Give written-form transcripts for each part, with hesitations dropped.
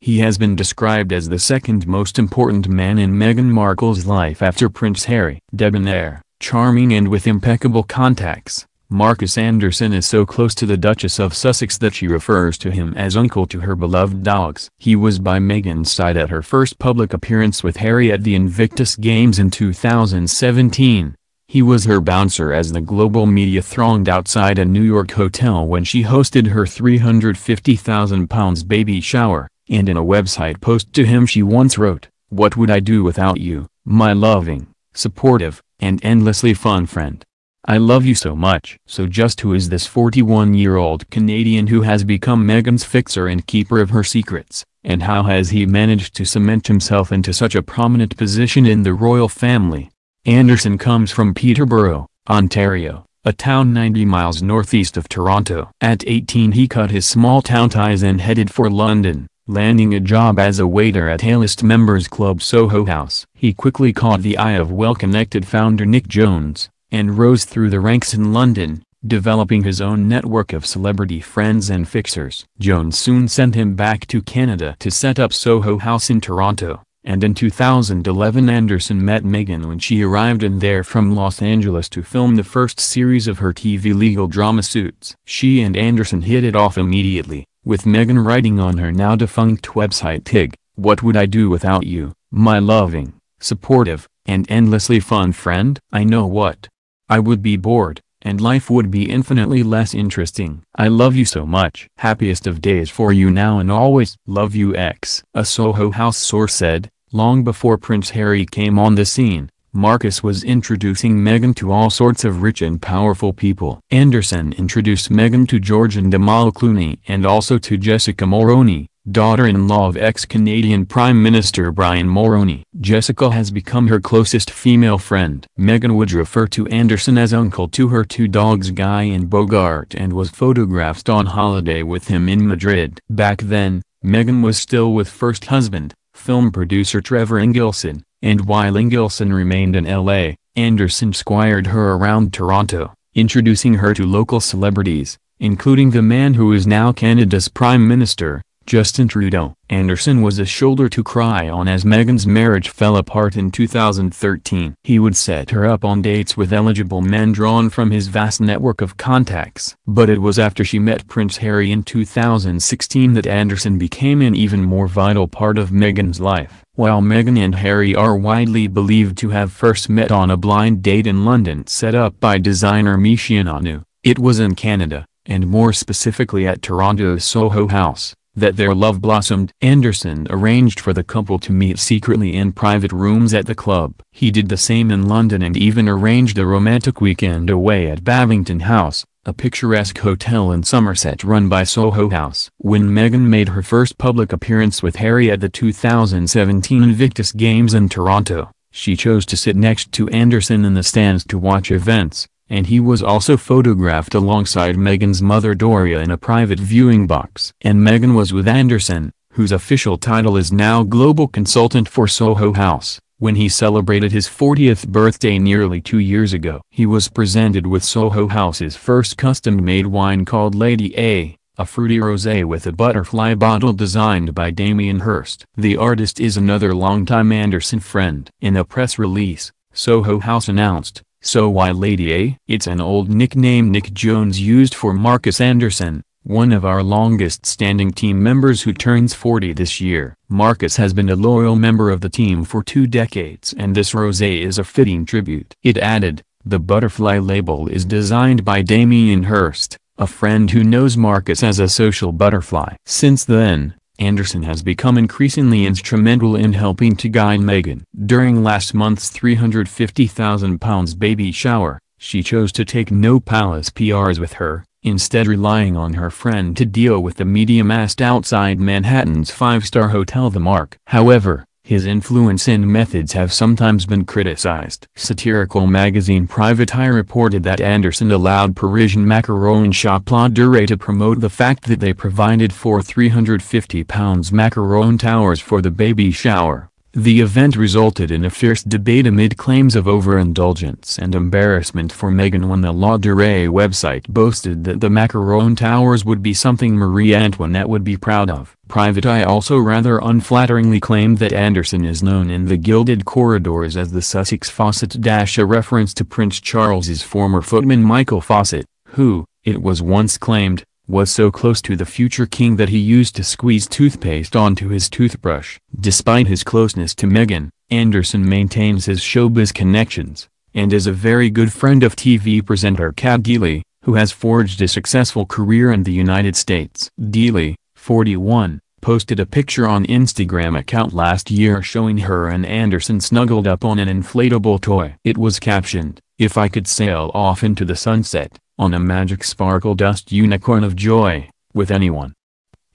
He has been described as the second most important man in Meghan Markle's life after Prince Harry. Debonair, charming and with impeccable contacts, Marcus Anderson is so close to the Duchess of Sussex that she refers to him as uncle to her beloved dogs. He was by Meghan's side at her first public appearance with Harry at the Invictus Games in 2017. He was her bouncer as the global media thronged outside a New York hotel when she hosted her £350,000 baby shower, and in a website post to him she once wrote, "What would I do without you, my loving, supportive, and endlessly fun friend? I love you so much." So just who is this 41-year-old Canadian who has become Meghan's fixer and keeper of her secrets, and how has he managed to cement himself into such a prominent position in the royal family? Anderson comes from Peterborough, Ontario, a town 90 miles northeast of Toronto. At 18 he cut his small-town ties and headed for London, landing a job as a waiter at A-list members club Soho House. He quickly caught the eye of well-connected founder Nick Jones, and rose through the ranks in London, developing his own network of celebrity friends and fixers. Jones soon sent him back to Canada to set up Soho House in Toronto, and in 2011 Anderson met Meghan when she arrived in there from Los Angeles to film the first series of her TV legal drama Suits. She and Anderson hit it off immediately, with Meghan writing on her now-defunct website Tig, "What would I do without you, my loving, supportive, and endlessly fun friend? I know what. I would be bored, and life would be infinitely less interesting. I love you so much. Happiest of days for you now and always. Love you X." A Soho House source said, long before Prince Harry came on the scene, Marcus was introducing Meghan to all sorts of rich and powerful people. Anderson introduced Meghan to George and Amal Clooney and also to Jessica Mulroney, daughter-in-law of ex-Canadian Prime Minister Brian Mulroney. Jessica has become her closest female friend. Meghan would refer to Anderson as uncle to her two dogs Guy and Bogart and was photographed on holiday with him in Madrid. Back then, Meghan was still with first husband, film producer Trevor Ingilson, and while Ingilson remained in LA, Anderson squired her around Toronto, introducing her to local celebrities, including the man who is now Canada's Prime Minister, Justin Trudeau. Anderson was a shoulder to cry on as Meghan's marriage fell apart in 2013. He would set her up on dates with eligible men drawn from his vast network of contacts. But it was after she met Prince Harry in 2016 that Anderson became an even more vital part of Meghan's life. While Meghan and Harry are widely believed to have first met on a blind date in London set up by designer Michionanu, it was in Canada, and more specifically at Toronto's Soho House, that their love blossomed. Anderson arranged for the couple to meet secretly in private rooms at the club. He did the same in London and even arranged a romantic weekend away at Babington House, a picturesque hotel in Somerset run by Soho House. When Meghan made her first public appearance with Harry at the 2017 Invictus Games in Toronto, she chose to sit next to Anderson in the stands to watch events, and he was also photographed alongside Meghan's mother Doria in a private viewing box. And Meghan was with Anderson, whose official title is now Global Consultant for Soho House, when he celebrated his 40th birthday nearly 2 years ago. He was presented with Soho House's first custom-made wine called Lady A, a fruity rosé with a butterfly bottle designed by Damien Hirst. The artist is another longtime Anderson friend. In a press release, Soho House announced, "So why Lady A?" It's an old nickname Nick Jones used for Marcus Anderson, one of our longest-standing team members who turns 40 this year. Marcus has been a loyal member of the team for 2 decades and this rosé is a fitting tribute. It added, "The butterfly label is designed by Damien Hirst, a friend who knows Marcus as a social butterfly." Since then, Anderson has become increasingly instrumental in helping to guide Meghan. During last month's £350,000 baby shower, she chose to take no palace PRs with her, instead relying on her friend to deal with the media massed outside Manhattan's 5-star hotel The Mark. However, his influence and methods have sometimes been criticized. Satirical magazine Private Eye reported that Anderson allowed Parisian macaron shop La Durée to promote the fact that they provided 4 £350 macaron towers for the baby shower, The event resulted in a fierce debate amid claims of overindulgence and embarrassment for Meghan when the La Durée website boasted that the Macaron Towers would be something Marie Antoinette would be proud of. Private Eye also rather unflatteringly claimed that Anderson is known in the gilded corridors as the Sussex Fawcett, a reference to Prince Charles's former footman Michael Fawcett, who, it was once claimed, was so close to the future king that he used to squeeze toothpaste onto his toothbrush. Despite his closeness to Meghan, Anderson maintains his showbiz connections, and is a very good friend of TV presenter Kat Deely, who has forged a successful career in the United States. Deely, 41, posted a picture on Instagram account last year showing her and Anderson snuggled up on an inflatable toy. It was captioned, "If I could sail off into the sunset, on a magic sparkle dust unicorn of joy, with anyone,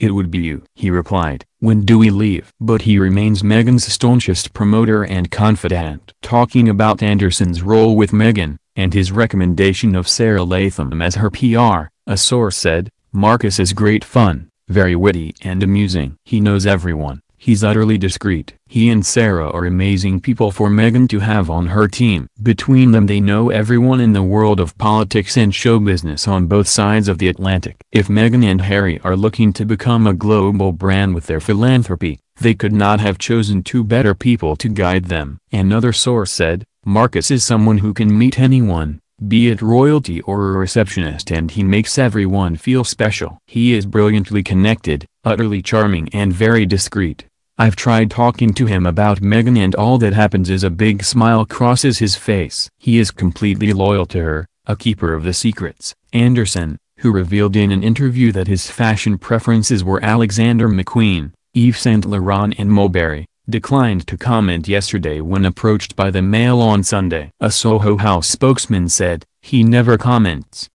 it would be you," he replied. "When do we leave?" But he remains Meghan's staunchest promoter and confidant. Talking about Anderson's role with Meghan, and his recommendation of Sarah Latham as her PR, a source said, "Marcus is great fun, very witty and amusing. He knows everyone. He's utterly discreet. He and Sarah are amazing people for Meghan to have on her team. Between them they know everyone in the world of politics and show business on both sides of the Atlantic. If Meghan and Harry are looking to become a global brand with their philanthropy, they could not have chosen two better people to guide them." Another source said, "Marcus is someone who can meet anyone, be it royalty or a receptionist, and he makes everyone feel special. He is brilliantly connected, utterly charming and very discreet. I've tried talking to him about Meghan and all that happens is a big smile crosses his face. He is completely loyal to her, a keeper of the secrets." Anderson, who revealed in an interview that his fashion preferences were Alexander McQueen, Yves Saint Laurent and Mulberry, declined to comment yesterday when approached by the Mail on Sunday. A Soho House spokesman said, "He never comments."